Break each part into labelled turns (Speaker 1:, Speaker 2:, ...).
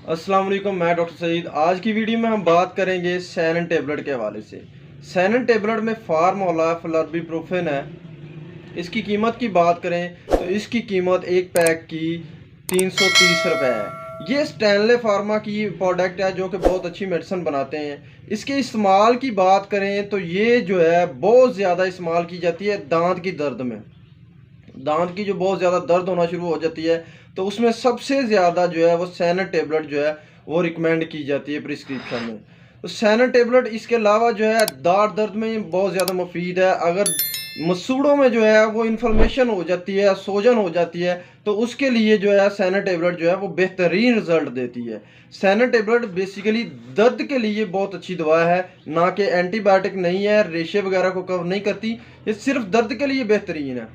Speaker 1: अस्सलाम वालेकुम, मैं डॉक्टर सईद। आज की वीडियो में हम बात करेंगे सैनन टेबलेट के हवाले से। सैनन टेबलेट में फार्मूला फ्लर्बिप्रोफेन है। इसकी कीमत की बात करें तो इसकी कीमत एक पैक की 330 रुपये है। ये स्टैनले फार्मा की प्रोडक्ट है जो कि बहुत अच्छी मेडिसिन बनाते हैं। इसके इस्तेमाल की बात करें तो ये जो है बहुत ज़्यादा इस्तेमाल की जाती है दांत की दर्द में। दांत की जो बहुत ज़्यादा दर्द होना शुरू हो जाती है तो उसमें सबसे ज़्यादा जो है वो सैनन टेबलेट जो है वो रिकमेंड की जाती है प्रिस्क्रिप्शन में। तो सैनन टेबलेट इसके अलावा जो है दांत दर्द में बहुत ज़्यादा मुफीद है। अगर मसूड़ों में जो है वो इन्फ्लेमेशन हो जाती है, सोजन हो जाती है, तो उसके लिए जो है सैनन टेबलेट जो है वो बेहतरीन रिजल्ट देती है। सैनन टेबलेट बेसिकली दर्द के लिए बहुत अच्छी दवा है, ना कि एंटीबायोटिक नहीं है, रेशे वगैरह को कवर नहीं करती। ये सिर्फ दर्द के लिए बेहतरीन है।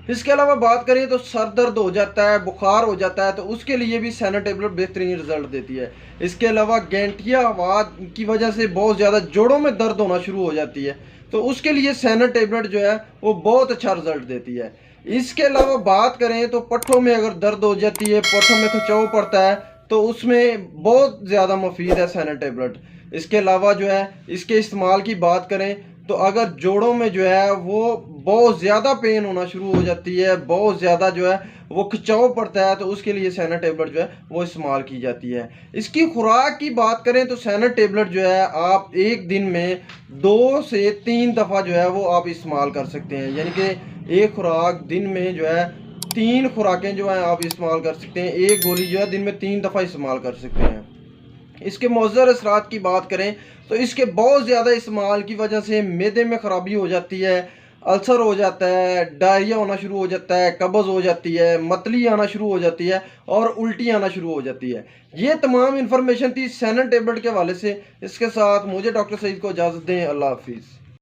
Speaker 1: इसके अलावा बात करें तो सर दर्द हो जाता है, बुखार हो जाता है, तो उसके लिए भी सैनन टेबलेट बेहतरीन रिजल्ट देती है। इसके अलावा गैंठिया आवाज़ की वजह से बहुत ज़्यादा जोड़ों में दर्द होना शुरू हो जाती है, तो उसके लिए सैनन टेबलेट जो है वो बहुत अच्छा रिजल्ट देती है। इसके अलावा बात करें तो पट्ठों में अगर दर्द हो जाती है, पट्ठों में खिंचाव पड़ता है, तो उसमें बहुत ज़्यादा मुफीद है सैनन टेबलेट। इसके अलावा जो है इसके इस्तेमाल की बात करें तो अगर जोड़ों में जो है वो बहुत ज़्यादा पेन होना शुरू हो जाती है, बहुत ज़्यादा जो है वो खिंचाव पड़ता है, तो उसके लिए सैनन टेबलेट जो है वो इस्तेमाल की जाती है। इसकी खुराक की बात करें तो सैनन टेबलेट जो है आप एक दिन में 2 से 3 दफ़ा जो है वो आप इस्तेमाल कर सकते हैं। यानी कि एक खुराक दिन में जो है 3 खुराकें जो है आप इस्तेमाल कर सकते हैं। एक गोली जो है दिन में 3 दफ़ा इस्तेमाल कर सकते हैं। इसके मौज़र असरात की बात करें तो इसके बहुत ज़्यादा इस्तेमाल की वजह से मैदे में ख़राबी हो जाती है, अल्सर हो जाता है, डायरिया होना शुरू हो जाता है, कब्ज़ हो जाती है, मतली आना शुरू हो जाती है और उल्टी आना शुरू हो जाती है। ये तमाम इन्फॉर्मेशन थी सैनन टेबलेट के हवाले से। इसके साथ मुझे डॉक्टर सईद को इजाज़त दें। अल्लाह हाफिज़।